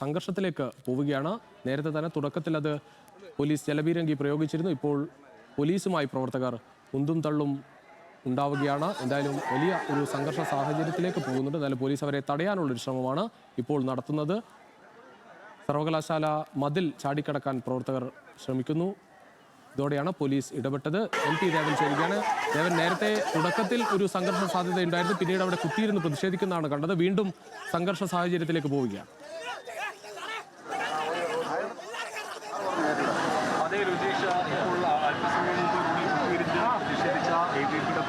സംഘർഷത്തിലേക്ക് പോവുകയാണ്. നേരത്തെ തന്നെ തുടക്കത്തിൽ അത് പോലീസ് ജലപീരങ്കി പ്രയോഗിച്ചിരുന്നു. ഇപ്പോൾ പോലീസുമായി പ്രവർത്തകർ ഉന്തും തള്ളും ഉണ്ടാവുകയാണ്. എന്തായാലും വലിയ ഒരു സംഘർഷ സാഹചര്യത്തിലേക്ക് പോകുന്നുണ്ട്. എന്തായാലും പോലീസ് അവരെ തടയാനുള്ളൊരു ശ്രമമാണ് ഇപ്പോൾ നടത്തുന്നത്. സർവകലാശാല മതിൽ ചാടിക്കടക്കാൻ പ്രവർത്തകർ ശ്രമിക്കുന്നു. ഇതോടെയാണ് പോലീസ് ഇടപെട്ടത്. MP ദേവൻ ചേരുകയാണ്. ദേവൻ, നേരത്തെ തുടക്കത്തിൽ ഒരു സംഘർഷ സാധ്യത ഉണ്ടായിരുന്നു, പിന്നീട് അവിടെ കുത്തിയിരുന്ന് പ്രതിഷേധിക്കുന്നതാണ് കണ്ടത്. വീണ്ടും സംഘർഷ സാഹചര്യത്തിലേക്ക് പോവുകയാണ്. അതേ രുചീഷ, ഇപ്പോൾ അല്പസമയം നിഷേധിച്ച ABPയുടെ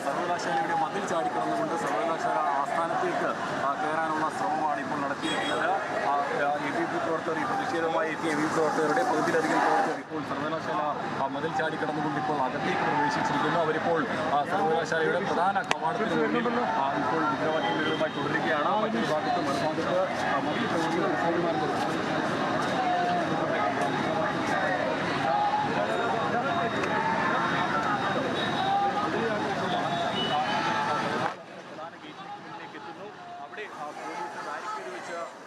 സർവകലാശാലയുടെ മതിൽ ചാടിക്കടന്നുകൊണ്ട് സർവകലാശാല ആസ്ഥാനത്തേക്ക് കയറാനുള്ള ശ്രമമാണ് ഇപ്പോൾ നടത്തിയിരിക്കുന്നത്. ABP പ്രവർത്തകർ, ഈ പ്രതിഷേധവുമായി എത്തിയ ABP പ്രവർത്തകരുടെ പകുതിയിലധികം പ്രവർത്തകർ ഇപ്പോൾ സർവകലാശാല മതിൽ ചാടിക്കടന്നുകൊണ്ട് ഇപ്പോൾ അകത്തേക്ക് പ്രവേശിച്ചിരിക്കുന്നു. അവരിപ്പോൾ സർവകലാശാലയുടെ പ്രധാന കവാടത്തിന് മുന്നിൽ ഇപ്പോൾ മുദ്രാവാക്യങ്ങളുമായി തുടരുകയാണ്. മറ്റൊരു ഭാഗത്ത് മറുഭാഗത്ത് മറ്റു പ്രവർത്തകർ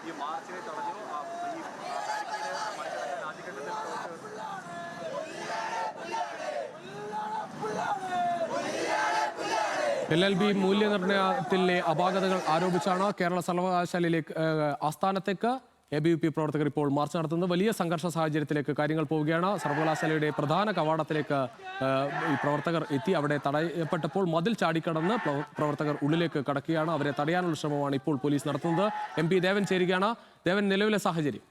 ഈ മാർച്ചിനെ തടഞ്ഞു. ഈ ബാരിക്കേഡ് മറികടക്കാൻ ആദ്യഘട്ടത്തിൽ LLB മൂല്യനിർണ്ണയത്തിലെ അപാകതകൾ ആരോപിച്ചാണ് കേരള സർവകലാശാലയിലേക്ക് ആസ്ഥാനത്തേക്ക് ABVP പ്രവർത്തകർ ഇപ്പോൾ മാർച്ച് നടത്തുന്നത്. വലിയ സംഘർഷ സാഹചര്യത്തിലേക്ക് കാര്യങ്ങൾ പോവുകയാണ്. സർവകലാശാലയുടെ പ്രധാന കവാടത്തിലേക്ക് ഈ പ്രവർത്തകർ എത്തി. അവിടെ തടയപ്പെട്ടപ്പോൾ മതിൽ ചാടിക്കടന്ന് പ്രവർത്തകർ ഉള്ളിലേക്ക് കടക്കുകയാണ്. അവരെ തടയാനുള്ള ശ്രമമാണ് ഇപ്പോൾ പോലീസ് നടത്തുന്നത്. MP ദേവൻ ചേരുകയാണ്. ദേവൻ, നിലവിലെ സാഹചര്യം?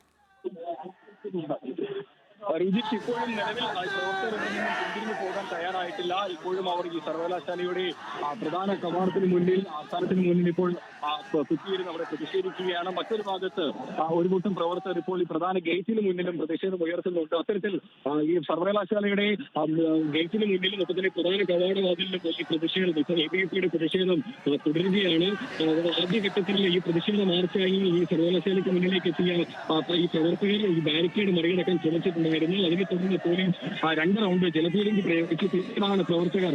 രുചിഷ്, ഇപ്പോഴും നിലവിൽ പ്രവർത്തകർ പിന്തിരിഞ്ഞു പോകാൻ തയ്യാറായിട്ടില്ല. ഇപ്പോഴും അവർ ഈ സർവകലാശാലയുടെ പ്രധാന കവാടത്തിന് മുന്നിൽ, ആസ്ഥാനത്തിന് മുന്നിൽ ഇപ്പോൾ കുത്തിയിരുന്ന് അവിടെ പ്രതിഷേധിക്കുകയാണ്. മറ്റൊരു ഭാഗത്ത് ഒരു കൂട്ടം പ്രവർത്തകർ ഇപ്പോൾ ഈ പ്രധാന ഗേറ്റിന് മുന്നിലും പ്രതിഷേധം ഉയർത്തുന്നുണ്ട്. അത്തരത്തിൽ ഈ സർവകലാശാലയുടെ ഗേറ്റിന് മുന്നിലും ഒക്കെ തന്നെ പ്രധാന കവാടവാതിലിലും ഈ പ്രതിഷേധം, ABVPയുടെ പ്രതിഷേധം തുടരുകയാണ്. ആദ്യഘട്ടത്തിൽ ഈ പ്രതിഷേധ മാർച്ചായി ഈ സർവകലാശാലയ്ക്ക് മുന്നിലേക്ക് എത്തിയ ഈ പ്രവർത്തകർ ഈ ബാരിക്കേഡ് മറികടക്കാൻ ശ്രമിച്ചിട്ടുണ്ടായിരുന്നു. അതിനെ തുടർന്ന് പോലീസ് 2 റൗണ്ട് ജലപീരങ്കി പ്രയോഗിച്ച് പിന്നീടാണ് പ്രവർത്തകർ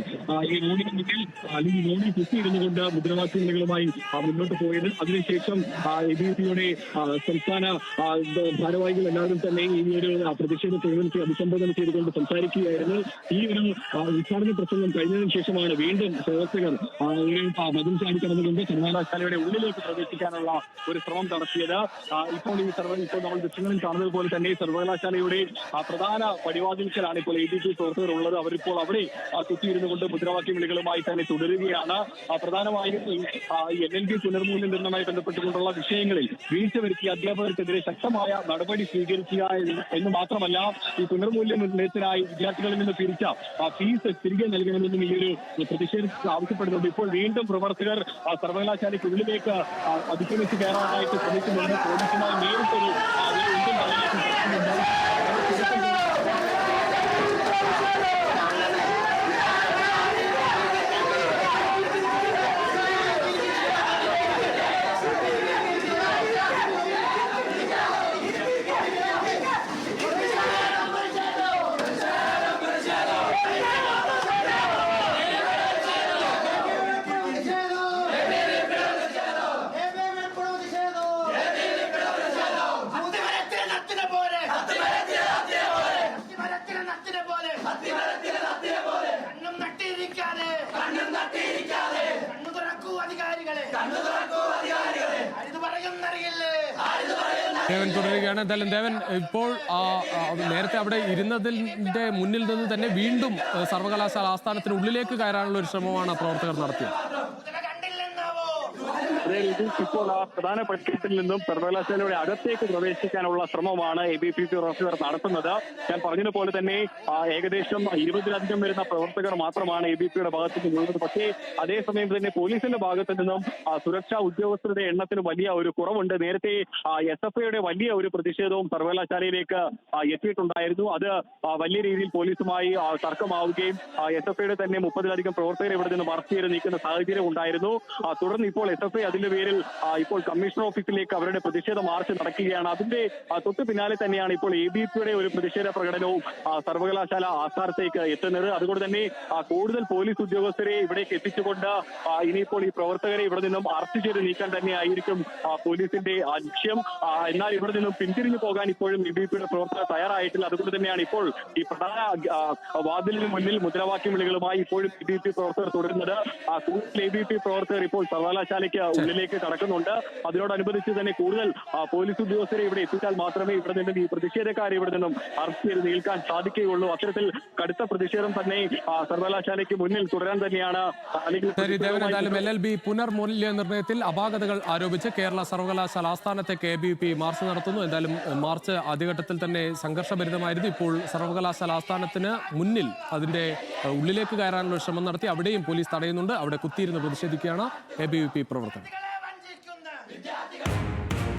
ഈ റോഡിന് മുന്നിൽ അല്ലെങ്കിൽ റോഡിൽ കുത്തിയിരുന്നുകൊണ്ട് മുദ്രാവാക്യങ്ങളുമായി മുന്നോട്ട് പോയത്. അതിനുശേഷം ABVPയുടെ സംസ്ഥാന ഭാരവാഹികൾ എല്ലാവരും തന്നെ ഈ ഒരു പ്രതിഷേധ പ്രകടനത്തെ അഭിസംബോധന ചെയ്തുകൊണ്ട് സംസാരിക്കുകയായിരുന്നു. ഈ ഒരു ഉദ്ഘാടന പ്രസംഗം കഴിഞ്ഞതിന് ശേഷമാണ് വീണ്ടും പ്രവർത്തകർ മതിൽ ചാടി കടന്നുകൊണ്ട് സർവകലാശാലയുടെ ഉള്ളിലേക്ക് പ്രവേശിക്കാനുള്ള ഒരു ശ്രമം നടത്തിയത്. ഇപ്പോൾ നമ്മൾ ദൃശ്യങ്ങളിൽ കാണുന്നത് പോലെ തന്നെ സർവകലാശാലയുടെ പ്രധാന പടിവാതിൽക്കലാണ് ഇപ്പോൾ ABP പ്രവർത്തകർ ഉള്ളത്. അവരിപ്പോൾ അവിടെ കുത്തിയിരുന്നു കൊണ്ട് മുദ്രാവാക്യ വിളികളുമായി തന്നെ തുടരുകയാണ്. പ്രധാനമായും LLB പുനർമൂല്യനിർണ്ണയവുമായി ബന്ധപ്പെട്ടുകൊണ്ടുള്ള വിഷയങ്ങളിൽ വീഴ്ച വരുത്തിയ അധ്യാപകർക്കെതിരെ ശക്തമായ നടപടി സ്വീകരിക്കുക എന്ന് മാത്രമല്ല, ഈ പുനർമൂല്യനിർണ്ണയത്തിനായി വിദ്യാർത്ഥികളിൽ നിന്ന് പിരിച്ച ഫീസ് തിരികെ നൽകണമെന്നും ഈ ഒരു പ്രതിഷേധത്തിൽ ആവശ്യപ്പെടുന്നുണ്ട്. ഇപ്പോൾ വീണ്ടും പ്രവർത്തകർ സർവകലാശാലയ്ക്കുള്ളിലേക്ക് അതിക്രമിച്ച് കയറാനായിട്ട് ശ്രമിക്കുന്നുണ്ട്. പോലീസുമായി നേരിട്ടൊരു ദേവൻ തുടരുകയാണ്. എന്തായാലും ദേവൻ, ഇപ്പോൾ നേരത്തെ അവിടെ ഇരുന്നതിന്റെ മുന്നിൽ നിന്ന് തന്നെ വീണ്ടും സർവകലാശാല ആസ്ഥാനത്തിന് ഉള്ളിലേക്ക് കയറാനുള്ള ഒരു ശ്രമമാണ് പ്രവർത്തകർ നടത്തിയത്. ഇപ്പോൾ ആ പ്രധാന പട്ടികത്തിൽ നിന്നും സർവകലാശാലയുടെ അകത്തേക്ക് പ്രവേശിക്കാനുള്ള ശ്രമമാണ് ABP പ്രവർത്തകർ നടത്തുന്നത്. ഞാൻ പറഞ്ഞതുപോലെ തന്നെ ഏകദേശം 20-ലധികം വരുന്ന പ്രവർത്തകർ മാത്രമാണ് ABPയുടെ ഭാഗത്ത് നിന്നുള്ളത്. പക്ഷേ അതേസമയം തന്നെ പോലീസിന്റെ ഭാഗത്തു നിന്നും സുരക്ഷാ ഉദ്യോഗസ്ഥരുടെ എണ്ണത്തിന് വലിയ ഒരു കുറവുണ്ട്. നേരത്തെ SFIയുടെ വലിയ ഒരു പ്രതിഷേധവും സർവകലാശാലയിലേക്ക് എത്തിയിട്ടുണ്ടായിരുന്നു. അത് വലിയ രീതിയിൽ പോലീസുമായി തർക്കമാവുകയും SFIയുടെ തന്നെ 30-ലധികം പ്രവർത്തകരെ ഇവിടെ നിന്ന് അറസ്റ്റ് ചെയ്ത് നീക്കുന്ന സാഹചര്യം ഉണ്ടായിരുന്നു. തുടർന്ന് ഇപ്പോൾ SFI അതിൽ ആവശ്യത്തിന്റെ പേരിൽ ഇപ്പോൾ കമ്മീഷണർ ഓഫീസിലേക്ക് അവരുടെ പ്രതിഷേധ മാർച്ച് നടക്കുകയാണ്. അതിന്റെ തൊട്ട് പിന്നാലെ തന്നെയാണ് ഇപ്പോൾ ABPയുടെ ഒരു പ്രതിഷേധ പ്രകടനവും സർവകലാശാല ആസ്ഥാനത്തേക്ക് എത്തുന്നത്. അതുകൊണ്ട് തന്നെ കൂടുതൽ പോലീസ് ഉദ്യോഗസ്ഥരെ ഇവിടേക്ക് എത്തിച്ചുകൊണ്ട് ഇനിയിപ്പോൾ ഈ പ്രവർത്തകരെ ഇവിടെ നിന്നും അറസ്റ്റ് ചെയ്ത് നീക്കാൻ തന്നെയായിരിക്കും പോലീസിന്റെ ലക്ഷ്യം. എന്നാൽ ഇവിടെ നിന്നും പിന്തിരിഞ്ഞു പോകാൻ ഇപ്പോഴും ABPയുടെ പ്രവർത്തകർ തയ്യാറായിട്ടില്ല. അതുകൊണ്ട് തന്നെയാണ് ഇപ്പോൾ ഈ പ്രധാന വാതിലിന് മുന്നിൽ മുദ്രാവാക്യം വിളികളുമായി ഇപ്പോഴും ABP പ്രവർത്തകർ തുടരുന്നത്. കൂടുതൽ ABP പ്രവർത്തകർ ഇപ്പോൾ സർവകലാശാലയ്ക്ക് ഉള്ളിലേക്ക് കടക്കുന്നുണ്ട്. അതിനോടനുബന്ധിച്ച് തന്നെ കൂടുതൽ പോലീസ് ഉദ്യോഗസ്ഥരെ ഇവിടെ എത്തിച്ചാൽ മാത്രമേ ഇവിടെ നിന്നും ഈ പ്രതിഷേധക്കാരെ ഇവിടെ നിന്നും അറസ്റ്റ് ചെയ്ത് നീക്കാൻ സാധിക്കുകയുള്ളൂ. അത്തരത്തിൽ കടുത്ത പ്രതിഷേധം തന്നെ സർവകലാശാലയ്ക്ക് മുന്നിൽ തുടരാൻ തന്നെയാണ്. എന്തായാലും LLB പുനർമൂല്യനിർണ്ണയത്തിൽ അപാകതകൾ ആരോപിച്ച് കേരള സർവകലാശാല ആസ്ഥാനത്തേക്ക് ABP മാർച്ച് നടത്തുന്നു. എന്തായാലും മാർച്ച് ആദ്യഘട്ടത്തിൽ തന്നെ സംഘർഷഭരിതമായിരുന്നു. ഇപ്പോൾ സർവകലാശാല ആസ്ഥാനത്തിന് മുന്നിൽ അതിന്റെ ഉള്ളിലേക്ക് കയറാനുള്ള ശ്രമം നടത്തി. അവിടെയും പോലീസ് തടയുന്നുണ്ട്. അവിടെ കുത്തിയിരുന്ന് പ്രതിഷേധിക്കുകയാണ് ABVP പ്രവർത്തകർ.